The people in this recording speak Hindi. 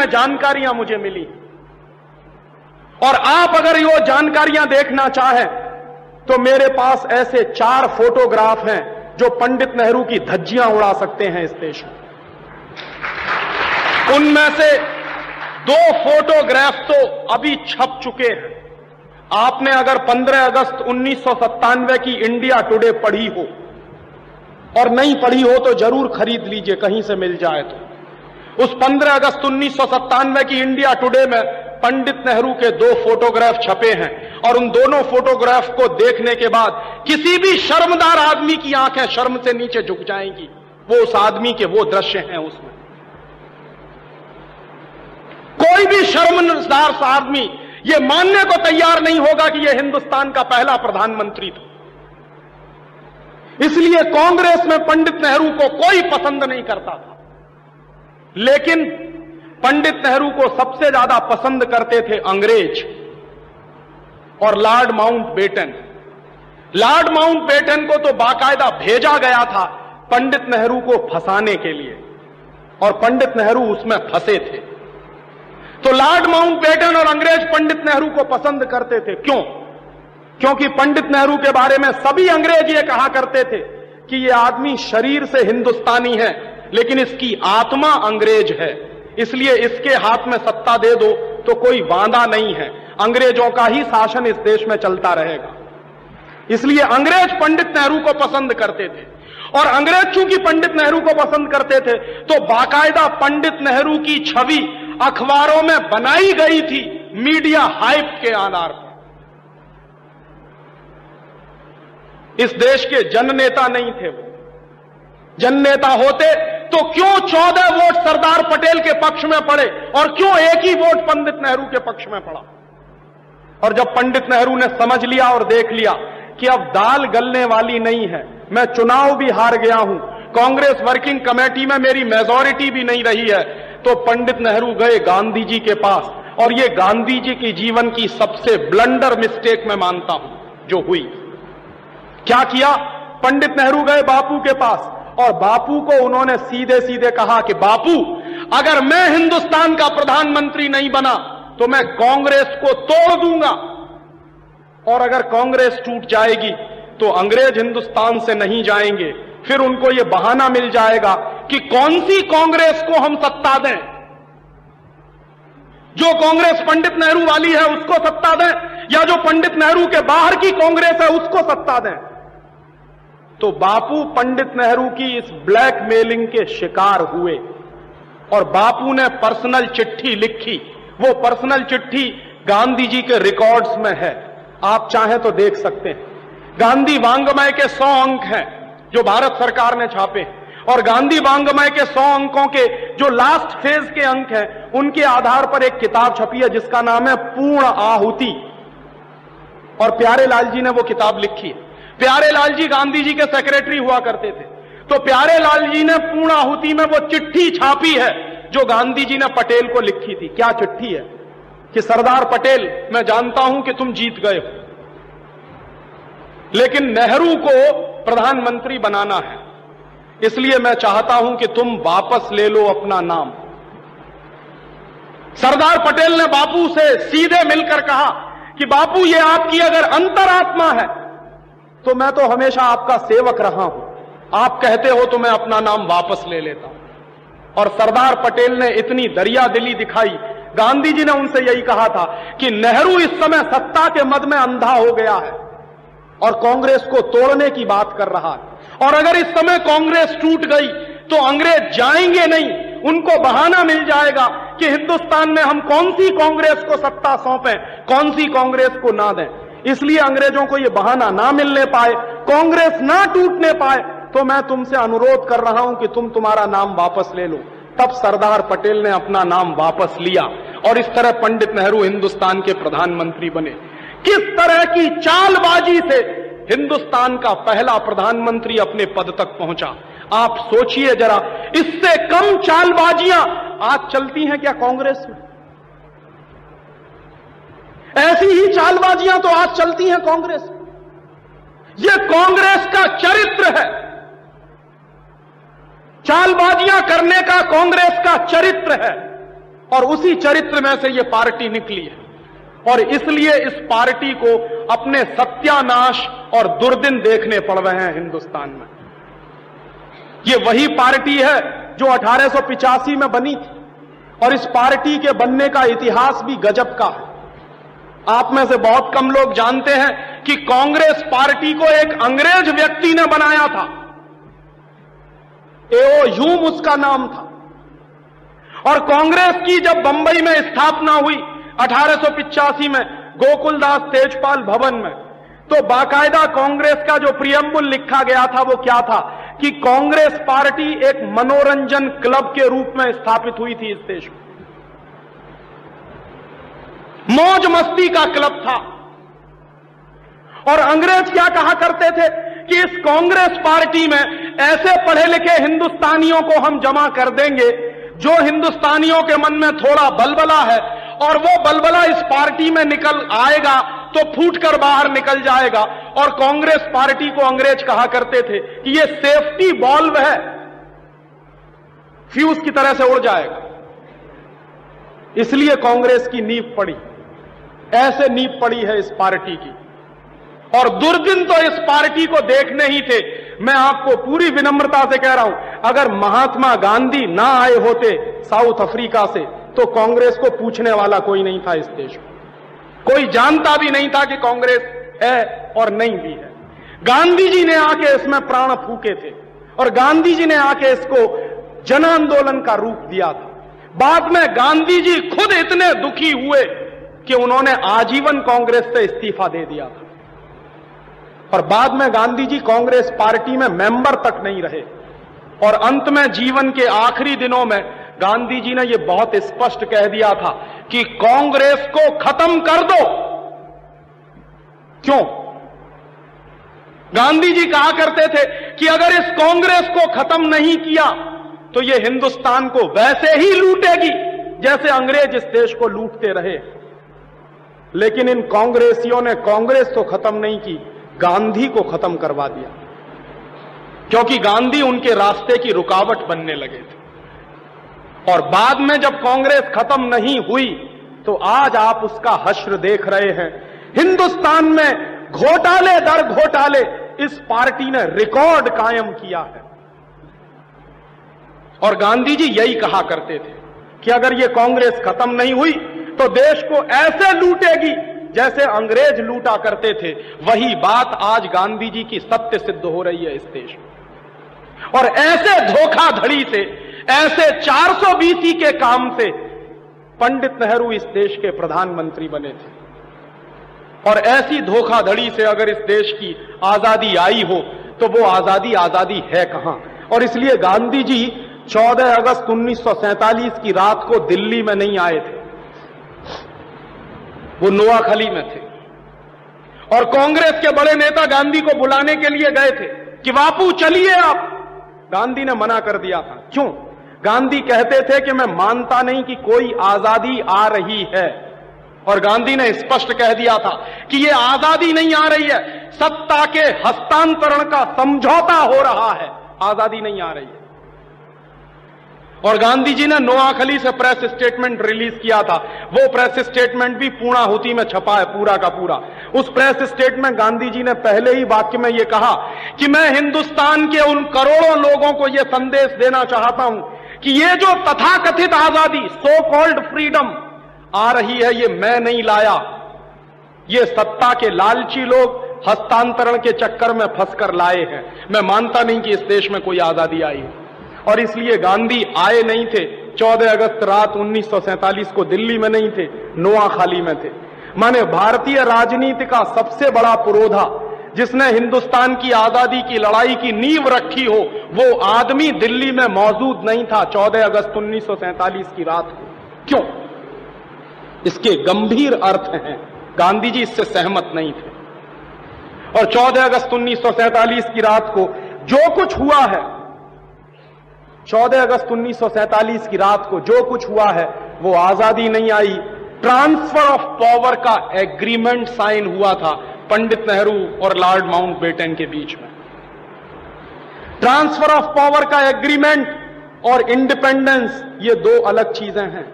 में जानकारियां मुझे मिली। और आप अगर ये जानकारियां देखना चाहें तो मेरे पास ऐसे 4 फोटोग्राफ हैं जो पंडित नेहरू की धज्जियां उड़ा सकते हैं इस देश में। उनमें से 2 फोटोग्राफ तो अभी छप चुके हैं। आपने अगर 15 अगस्त 1997 की इंडिया टुडे पढ़ी हो और नहीं पढ़ी हो तो जरूर खरीद लीजिए, कहीं से मिल जाए तो। उस 15 अगस्त 1997 की इंडिया टुडे में पंडित नेहरू के 2 फोटोग्राफ छपे हैं और उन दोनों फोटोग्राफ को देखने के बाद किसी भी शर्मदार आदमी की आंखें शर्म से नीचे झुक जाएंगी। वो उस आदमी के वो दृश्य हैं उसमें। कोई भी शर्मदार आदमी ये मानने को तैयार नहीं होगा कि यह हिंदुस्तान का पहला प्रधानमंत्री था। इसलिए कांग्रेस में पंडित नेहरू को कोई पसंद नहीं करता था, लेकिन पंडित नेहरू को सबसे ज्यादा पसंद करते थे अंग्रेज और लॉर्ड माउंटबेटन। लॉर्ड माउंटबेटन को तो बाकायदा भेजा गया था पंडित नेहरू को फंसाने के लिए, और पंडित नेहरू उसमें फंसे थे। तो लॉर्ड माउंटबेटन और अंग्रेज पंडित नेहरू को पसंद करते थे। क्यों? क्योंकि पंडित नेहरू के बारे में सभी अंग्रेज ये कहा करते थे कि ये आदमी शरीर से हिंदुस्तानी है लेकिन इसकी आत्मा अंग्रेज है, इसलिए इसके हाथ में सत्ता दे दो तो कोई वादा नहीं है, अंग्रेजों का ही शासन इस देश में चलता रहेगा। इसलिए अंग्रेज पंडित नेहरू को पसंद करते थे। और अंग्रेज चूंकि पंडित नेहरू को पसंद करते थे तो बाकायदा पंडित नेहरू की छवि अखबारों में बनाई गई थी मीडिया हाइप के आधार पर। इस देश के जननेता नहीं थे वो। जननेता होते तो क्यों 14 वोट सरदार पटेल के पक्ष में पड़े और क्यों एक ही वोट पंडित नेहरू के पक्ष में पड़ा? और जब पंडित नेहरू ने समझ लिया और देख लिया कि अब दाल गलने वाली नहीं है, मैं चुनाव भी हार गया हूं, कांग्रेस वर्किंग कमेटी में मेरी मेजॉरिटी भी नहीं रही है, तो पंडित नेहरू गए गांधी जी के पास। और ये गांधी जी की जीवन की सबसे ब्लंडर मिस्टेक मैं मानता हूं जो हुई। क्या किया? पंडित नेहरू गए बापू के पास और बापू को उन्होंने सीधे सीधे कहा कि बापू, अगर मैं हिंदुस्तान का प्रधानमंत्री नहीं बना तो मैं कांग्रेस को तोड़ दूंगा, और अगर कांग्रेस टूट जाएगी तो अंग्रेज हिंदुस्तान से नहीं जाएंगे। फिर उनको यह बहाना मिल जाएगा कि कौन सी कांग्रेस को हम सत्ता दें, जो कांग्रेस पंडित नेहरू वाली है उसको सत्ता दें या जो पंडित नेहरू के बाहर की कांग्रेस है उसको सत्ता दें। तो बापू पंडित नेहरू की इस ब्लैकमेलिंग के शिकार हुए और बापू ने पर्सनल चिट्ठी लिखी। वो पर्सनल चिट्ठी गांधी जी के रिकॉर्ड्स में है, आप चाहें तो देख सकते हैं। गांधी वांग्मय के 100 अंक हैं जो भारत सरकार ने छापे, और गांधी वांग्मय के 100 अंकों के जो लास्ट फेज के अंक हैं उनके आधार पर एक किताब छपी है जिसका नाम है पूर्ण आहुति, और प्यारे लाल जी ने वो किताब लिखी है। प्यारे लाल जी गांधी जी के सेक्रेटरी हुआ करते थे, तो प्यारे लाल जी ने पूर्ण आहुति में वो चिट्ठी छापी है जो गांधी जी ने पटेल को लिखी थी। क्या चिट्ठी है? कि सरदार पटेल, मैं जानता हूं कि तुम जीत गए हो, लेकिन नेहरू को प्रधानमंत्री बनाना है, इसलिए मैं चाहता हूं कि तुम वापस ले लो अपना नाम। सरदार पटेल ने बापू से सीधे मिलकर कहा कि बापू, ये आपकी अगर अंतरात्मा है तो मैं तो हमेशा आपका सेवक रहा हूं, आप कहते हो तो मैं अपना नाम वापस ले लेता हूं। और सरदार पटेल ने इतनी दरिया दिली दिखाई। गांधी जी ने उनसे यही कहा था कि नेहरू इस समय सत्ता के मद में अंधा हो गया है और कांग्रेस को तोड़ने की बात कर रहा है, और अगर इस समय कांग्रेस टूट गई तो अंग्रेज जाएंगे नहीं, उनको बहाना मिल जाएगा कि हिंदुस्तान में हम कौन सी कांग्रेस को सत्ता सौंपें, कौन सी कांग्रेस को ना दें। इसलिए अंग्रेजों को यह बहाना ना मिलने पाए, कांग्रेस ना टूटने पाए, तो मैं तुमसे अनुरोध कर रहा हूं कि तुम तुम्हारा नाम वापस ले लो। तब सरदार पटेल ने अपना नाम वापस लिया और इस तरह पंडित नेहरू हिंदुस्तान के प्रधानमंत्री बने। किस तरह की चालबाजी से हिंदुस्तान का पहला प्रधानमंत्री अपने पद तक पहुंचा, आप सोचिए जरा। इससे कम चालबाजियां आज चलती हैं क्या कांग्रेस में? ऐसी ही चालबाजियां तो आज चलती हैं कांग्रेस में। यह कांग्रेस का चरित्र है, चालबाजियां करने का कांग्रेस का चरित्र है। और उसी चरित्र में से ये पार्टी निकली है और इसलिए इस पार्टी को अपने सत्यानाश और दुर्दिन देखने पड़ रहे हैं हिंदुस्तान में। ये वही पार्टी है जो 1885 में बनी थी और इस पार्टी के बनने का इतिहास भी गजब का है। आप में से बहुत कम लोग जानते हैं कि कांग्रेस पार्टी को एक अंग्रेज व्यक्ति ने बनाया था। एओ ह्यूम उसका नाम था। और कांग्रेस की जब बंबई में स्थापना हुई 1885 में गोकुलदास तेजपाल भवन में, तो बाकायदा कांग्रेस का जो प्रियम्बुल लिखा गया था वो क्या था कि कांग्रेस पार्टी एक मनोरंजन क्लब के रूप में स्थापित हुई थी इस देश में। मौज मस्ती का क्लब था। और अंग्रेज क्या कहा करते थे कि इस कांग्रेस पार्टी में ऐसे पढ़े लिखे हिंदुस्तानियों को हम जमा कर देंगे जो हिंदुस्तानियों के मन में थोड़ा बलबला है, और वो बलबला इस पार्टी में निकल आएगा तो फूटकर बाहर निकल जाएगा। और कांग्रेस पार्टी को अंग्रेज कहा करते थे कि ये सेफ्टी बॉल्व है, फ्यूज की तरह से उड़ जाएगा। इसलिए कांग्रेस की नींव पड़ी, ऐसे नींव पड़ी है इस पार्टी की। और दुर्दिन तो इस पार्टी को देखने ही थे। मैं आपको पूरी विनम्रता से कह रहा हूं, अगर महात्मा गांधी ना आए होते साउथ अफ्रीका से तो कांग्रेस को पूछने वाला कोई नहीं था इस देश में। कोई जानता भी नहीं था कि कांग्रेस है और नहीं भी है। गांधी जी ने आके इसमें प्राण फूके थे और गांधी जी ने आके इसको जन आंदोलन का रूप दिया था। बाद में गांधी जी खुद इतने दुखी हुए कि उन्होंने आजीवन कांग्रेस से इस्तीफा दे दिया था। और बाद में गांधी जी कांग्रेस पार्टी में मेंबर तक नहीं रहे और अंत में जीवन के आखिरी दिनों में गांधी जी ने यह बहुत स्पष्ट कह दिया था कि कांग्रेस को खत्म कर दो। क्यों? गांधी जी कहा करते थे कि अगर इस कांग्रेस को खत्म नहीं किया तो यह हिंदुस्तान को वैसे ही लूटेगी जैसे अंग्रेज इस देश को लूटते रहे। लेकिन इन कांग्रेसियों ने कांग्रेस तो खत्म नहीं की, गांधी को खत्म करवा दिया, क्योंकि गांधी उनके रास्ते की रुकावट बनने लगे थे। और बाद में जब कांग्रेस खत्म नहीं हुई तो आज आप उसका हश्र देख रहे हैं। हिंदुस्तान में घोटाले दर घोटाले इस पार्टी ने रिकॉर्ड कायम किया है। और गांधी जी यही कहा करते थे कि अगर ये कांग्रेस खत्म नहीं हुई तो देश को ऐसे लूटेगी जैसे अंग्रेज लूटा करते थे। वही बात आज गांधी जी की सत्य सिद्ध हो रही है इस देश में। और ऐसे धोखाधड़ी से, ऐसे 420 के काम से पंडित नेहरू इस देश के प्रधानमंत्री बने थे। और ऐसी धोखाधड़ी से अगर इस देश की आजादी आई हो तो वो आजादी है कहां। और इसलिए गांधी जी 14 अगस्त 1947 की रात को दिल्ली में नहीं आए थे, वो नोआखली में थे। और कांग्रेस के बड़े नेता गांधी को बुलाने के लिए गए थे कि बापू चलिए आप। गांधी ने मना कर दिया था। क्यों? गांधी कहते थे कि मैं मानता नहीं कि कोई आजादी आ रही है। और गांधी ने स्पष्ट कह दिया था कि ये आजादी नहीं आ रही है, सत्ता के हस्तांतरण का समझौता हो रहा है, आजादी नहीं आ रही है। और गांधी जी ने नोआखली से प्रेस स्टेटमेंट रिलीज किया था। वो प्रेस स्टेटमेंट भी पूर्णाहुति में छपा है, पूरा का पूरा। उस प्रेस स्टेटमेंट गांधी जी ने पहले ही वाक्य में ये कहा कि मैं हिंदुस्तान के उन करोड़ों लोगों को यह संदेश देना चाहता हूं कि ये जो तथाकथित आजादी, सो कॉल्ड फ्रीडम आ रही है, ये मैं नहीं लाया, ये सत्ता के लालची लोग हस्तांतरण के चक्कर में फंसकर लाए हैं। मैं मानता नहीं कि इस देश में कोई आजादी आई है। और इसलिए गांधी आए नहीं थे। 14 अगस्त रात 1947 को दिल्ली में नहीं थे, नोआखली में थे। माने भारतीय राजनीति का सबसे बड़ा पुरोधा जिसने हिंदुस्तान की आजादी की लड़ाई की नींव रखी हो, वो आदमी दिल्ली में मौजूद नहीं था 14 अगस्त 1947 की रात को। क्यों? इसके गंभीर अर्थ हैं। गांधी जी इससे सहमत नहीं थे। और 14 अगस्त 1947 की रात को जो कुछ हुआ है, 14 अगस्त 1947 की रात को जो कुछ हुआ है वो आजादी नहीं आई। ट्रांसफर ऑफ पावर का एग्रीमेंट साइन हुआ था पंडित नेहरू और लॉर्ड माउंटबेटन के बीच में। ट्रांसफर ऑफ पावर का एग्रीमेंट और इंडिपेंडेंस ये दो अलग चीजें हैं।